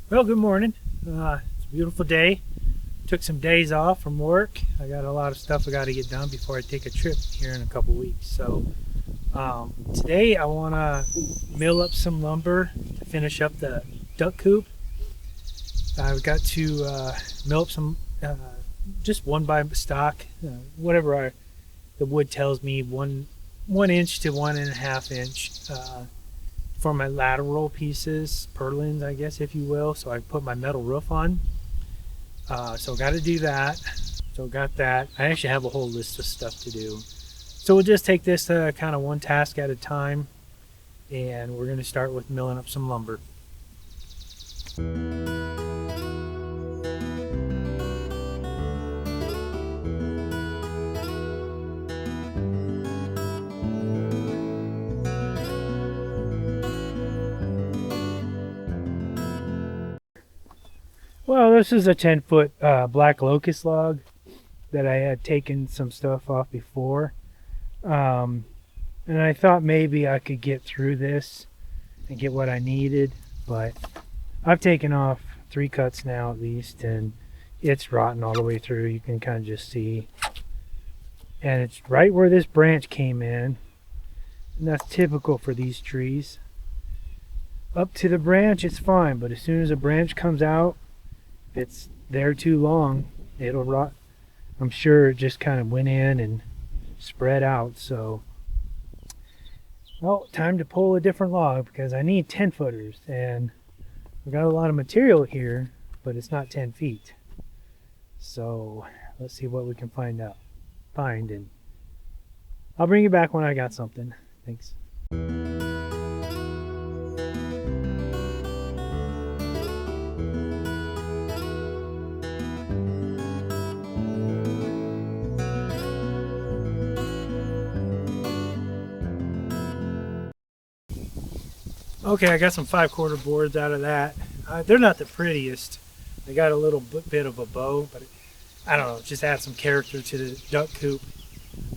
Well, good morning. It's a beautiful day. Took some days off from work. I got a lot of stuff I got to get done before I take a trip here in a couple weeks. So today I want to mill up some lumber to finish up the duck coop. I've got to mill up some, just one by stock, whatever the wood tells me, 1 inch to 1.5 inch. For my lateral pieces, purlins, I guess, if you will, so I put my metal roof on. So got to do that. So got that. I actually have a whole list of stuff to do. So we'll just take this kind of one task at a time, and we're going to start with milling up some lumber. Well, this is a 10-foot black locust log that I had taken some stuff off before. And I thought maybe I could get through this and get what I needed, but I've taken off 3 cuts now at least, and it's rotten all the way through. You can kind of just see. And it's right where this branch came in, and that's typical for these trees. Up to the branch, it's fine, but as soon as a branch comes out, if it's there too long, it'll rot. I'm sure it just kind of went in and spread out. So, well, time to pull a different log because I need 10 footers, and we got a lot of material here, but it's not 10 feet. So let's see what we can find, and I'll bring you back when I got something. Thanks. Okay, I got some 5/4 boards out of that. They're not the prettiest. They got a little bit of a bow, but I don't know, just add some character to the duck coop.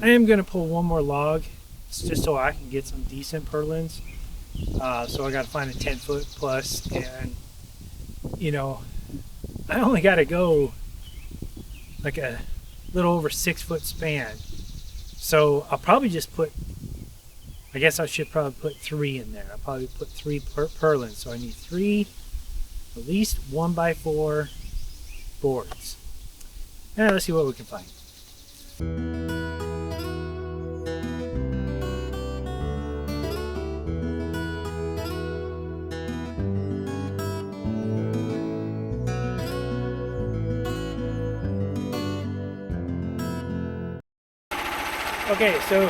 I am going to pull one more log, just so I can get some decent purlins. So I got to find a 10-foot plus, and you know, I only got to go like a little over 6-foot span. So I'll probably just put, I guess I should probably put 3 in there. I'll probably put 3 purlins. So I need 3, at least 1x4 boards. And let's see what we can find. Okay, so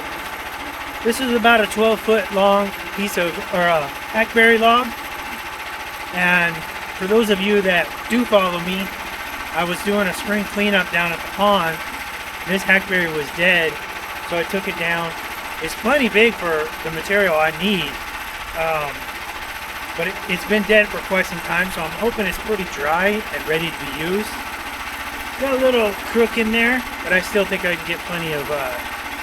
this is about a 12-foot long piece of, or a hackberry log. And for those of you that do follow me, I was doing a spring cleanup down at the pond. This hackberry was dead, so I took it down. It's plenty big for the material I need, but it's been dead for quite some time, so I'm hoping it's pretty dry and ready to be used. Got a little crook in there, but I still think I can get plenty of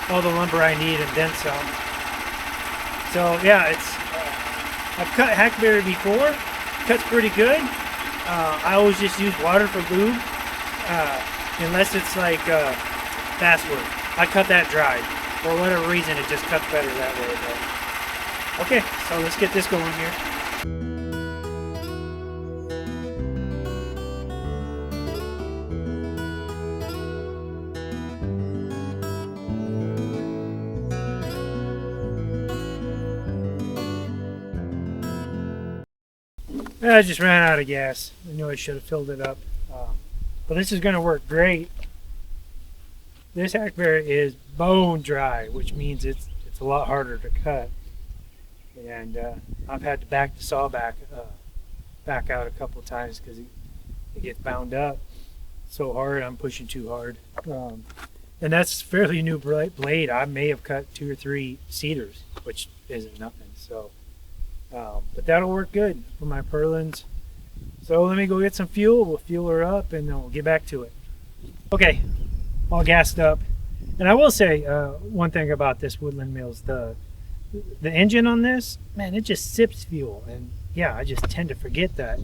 all the lumber I need and then some. So yeah, I've cut hackberry before. Cuts pretty good. I always just use water for lube, unless it's like basswood. I cut that dry. For whatever reason, it just cuts better that way. But okay, so let's get this going here. I just ran out of gas. I knew I should have filled it up. But this is going to work great. This hackberry is bone dry, which means it's a lot harder to cut. And I've had to back the saw back out a couple of times because it gets bound up so hard. I'm pushing too hard. And that's fairly new blade. I may have cut 2 or 3 cedars, which isn't nothing. So. But that'll work good for my purlins. So let me go get some fuel. We'll fuel her up and then we'll get back to it. Okay, all gassed up. And I will say one thing about this woodland mill is the engine on this, man, it just sips fuel. And yeah, I just tend to forget that.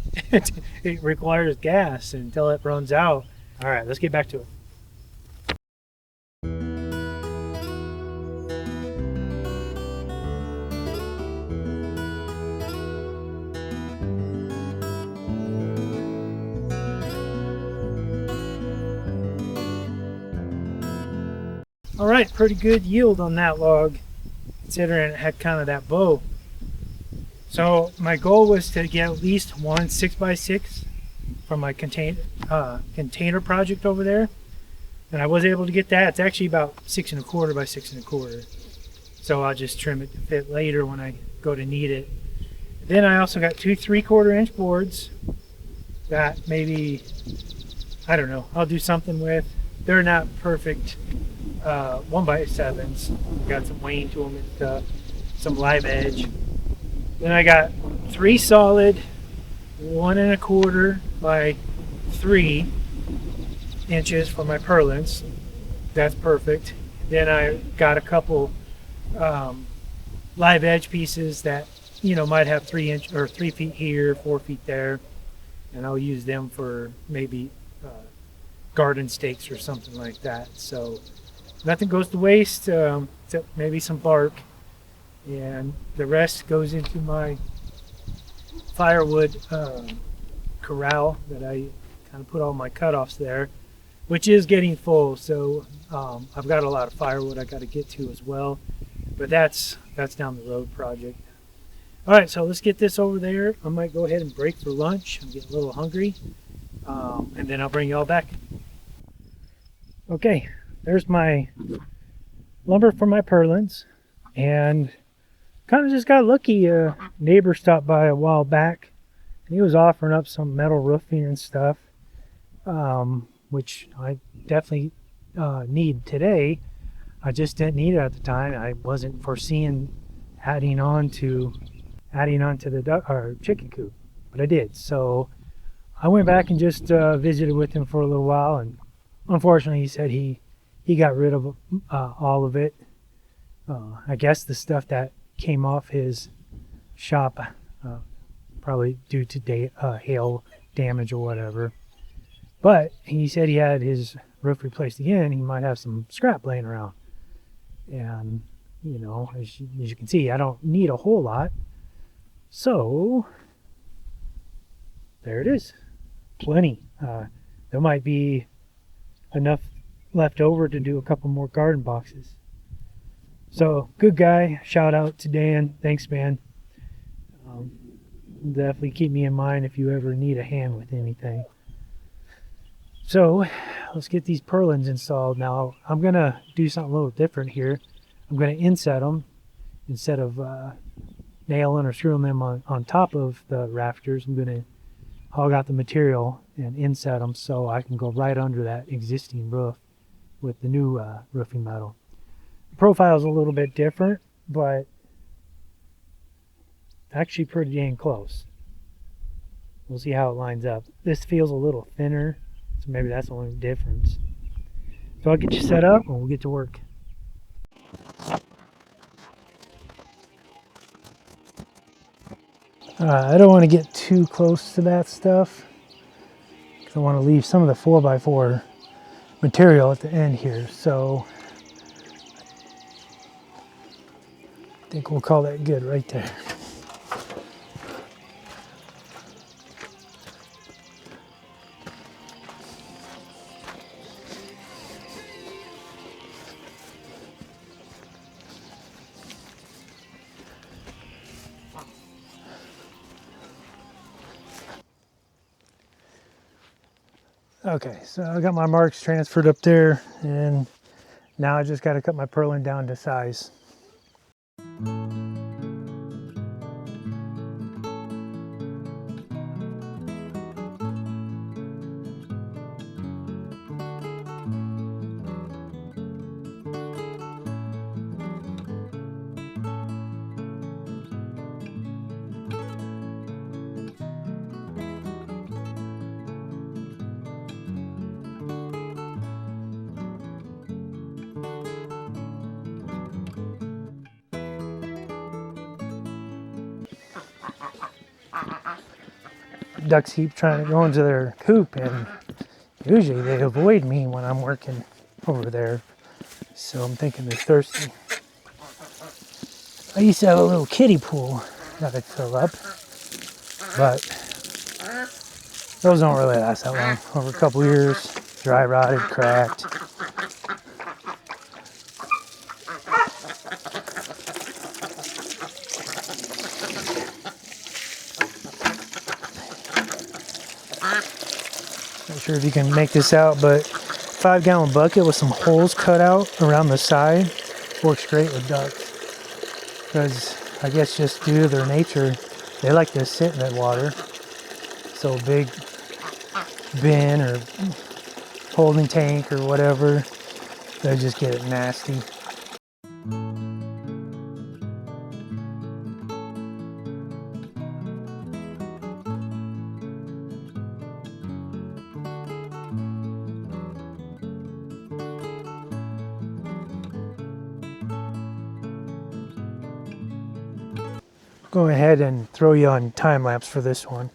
It requires gas until it runs out. All right, let's get back to it. All right, pretty good yield on that log, considering it had kind of that bow. So my goal was to get at least one 6x6 from my container project over there, and I was able to get that. It's actually about 6 1/4 by 6 1/4. So I'll just trim it to fit later when I go to need it. Then I also got two 3/4 inch boards that maybe, I don't know, I'll do something with. They're not perfect 1x7s. Got some wane to them and stuff, some live edge. Then I got 3 solid 1 1/4 by 3 inches for my purlins. That's perfect. Then I got a couple live edge pieces that, you know, might have 3 inch or 3 feet here, 4 feet there, and I'll use them for maybe garden stakes or something like that. So nothing goes to waste, except maybe some bark, and the rest goes into my firewood corral that I kind of put all my cutoffs there, which is getting full. So I've got a lot of firewood I got to get to as well, but that's down the road project. All right, so let's get this over there. I might go ahead and break for lunch. I'm getting a little hungry, and then I'll bring you all back. Okay, there's my lumber for my purlins, and kind of just got lucky. A neighbor stopped by a while back, and he was offering up some metal roofing and stuff, which I definitely need today. I just didn't need it at the time. I wasn't foreseeing adding on to the duck or chicken coop, but I did. So I went back and just visited with him for a little while, and unfortunately he said he got rid of all of it. I guess the stuff that came off his shop, probably due to hail damage or whatever. But he said he had his roof replaced again. He might have some scrap laying around. And, you know, as you can see, I don't need a whole lot. So there it is. Plenty. There might be enough left over to do a couple more garden boxes. So good guy. Shout out to Dan. Thanks, man. Definitely keep me in mind if you ever need a hand with anything. So let's get these purlins installed. Now I'm gonna do something a little different here. I'm gonna inset them instead of nailing or screwing them on top of the rafters. I'm gonna hog out the material and inset them so I can go right under that existing roof with the new roofing metal. The profile is a little bit different, but actually pretty dang close. We'll see how it lines up. This feels a little thinner, so maybe that's the only difference. So I'll get you set up and we'll get to work. I don't want to get too close to that stuff because I want to leave some of the 4x4 material at the end here. So I think we'll call that good right there. Okay, so I got my marks transferred up there, and now I just got to cut my purlin down to size. ducks keep trying to go into their coop, and usually they avoid me when I'm working over there. So I'm thinking they're thirsty. I used to have a little kiddie pool that I'd fill up, but those don't really last that long. Over a couple years, dry rotted, cracked. Not sure if you can make this out, but 5-gallon bucket with some holes cut out around the side works great with ducks. Because I guess just due to their nature, they like to sit in that water. So a big bin or holding tank or whatever, they just get it nasty. Go ahead and throw you on time lapse for this one.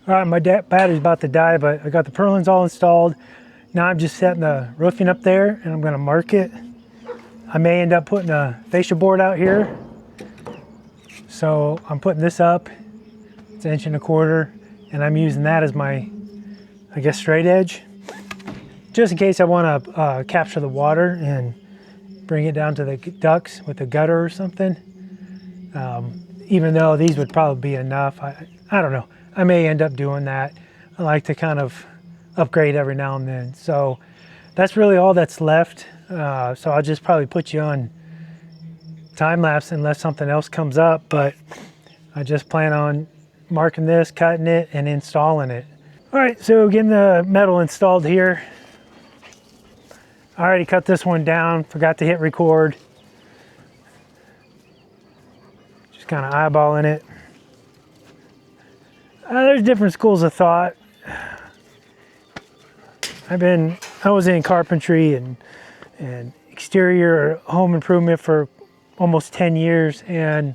All right, my battery's about to die, but I got the purlins all installed. Now I'm just setting the roofing up there, and I'm gonna mark it. I may end up putting a fascia board out here. So I'm putting this up. It's 1.25 inches, and I'm using that as my, I guess, straight edge. Just in case I wanna capture the water and bring it down to the ducks with a gutter or something. Even though these would probably be enough, I don't know. I may end up doing that. I like to kind of upgrade every now and then. So that's really all that's left. So I'll just probably put you on time lapse unless something else comes up, but I just plan on marking this, cutting it, and installing it. All right, so getting the metal installed here. I already cut this one down, forgot to hit record. Just kind of eyeballing it. There's different schools of thought. I was in carpentry and exterior home improvement for almost 10 years, and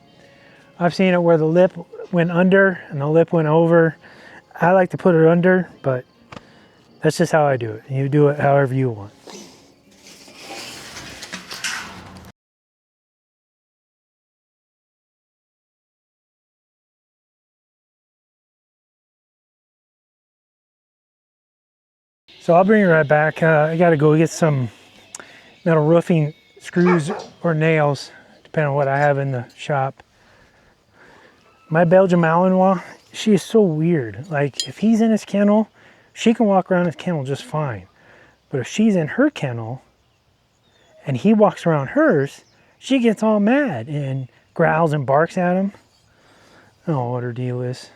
I've seen it where the lip went under and the lip went over. I like to put it under, but that's just how I do it. You do it however you want. So I'll bring it right back. I gotta go get some metal roofing screws or nails, depending on what I have in the shop. My Belgian Malinois, she is so weird. Like, if he's in his kennel, she can walk around his kennel just fine. But if she's in her kennel and he walks around hers, she gets all mad and growls and barks at him. I don't know what her deal is.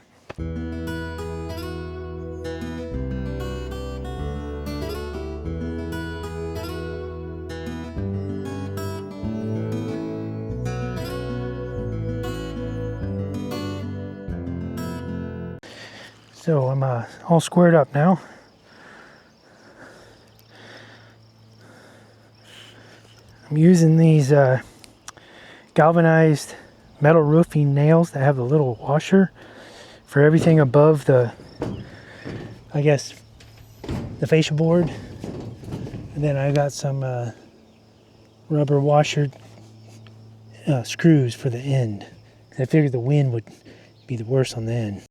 So I'm all squared up now. I'm using these galvanized metal roofing nails that have a little washer for everything above the, I guess, the fascia board. And then I got some rubber washer screws for the end. I figured the wind would be the worst on the end.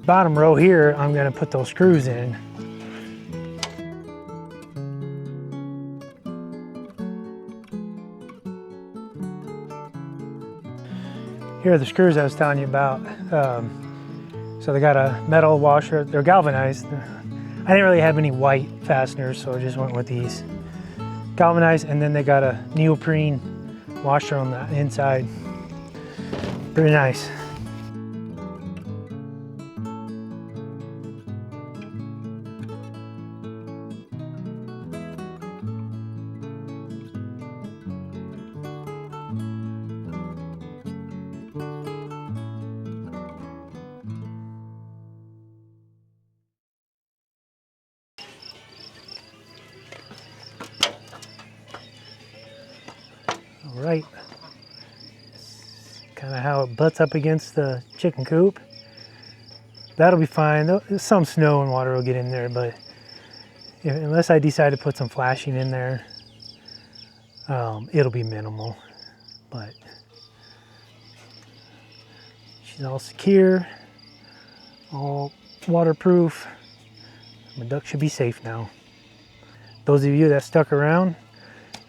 Bottom row here, I'm going to put those screws in. Here are the screws I was telling you about. So they got a metal washer. They're galvanized. I didn't really have any white fasteners, so I just went with these. Galvanized, and then they got a neoprene washer on the inside. Pretty nice. All right, kind of how it butts up against the chicken coop. That'll be fine. Some snow and water will get in there, but unless I decide to put some flashing in there, it'll be minimal. But she's all secure, all waterproof. My duck should be safe now. Those of you that stuck around,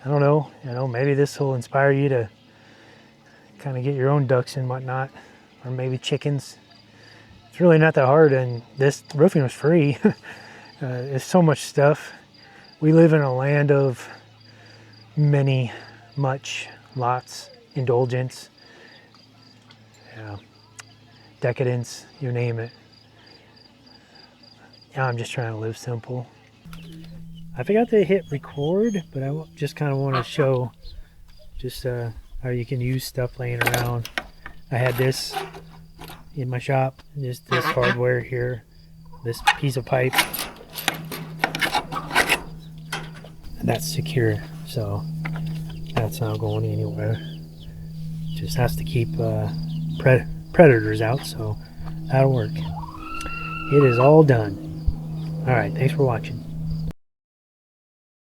I don't know, maybe this will inspire you to kind of get your own ducks and whatnot, or maybe chickens. It's really not that hard, and this roofing was free. There's so much stuff. We live in a land of lots, indulgence, decadence, you name it. I'm just trying to live simple. I forgot to hit record, but I just kind of want to show just how you can use stuff laying around. I had this in my shop, this hardware here, this piece of pipe, and that's secure, so that's not going anywhere. Just has to keep predators out, so that'll work. It is all done. All right, thanks for watching.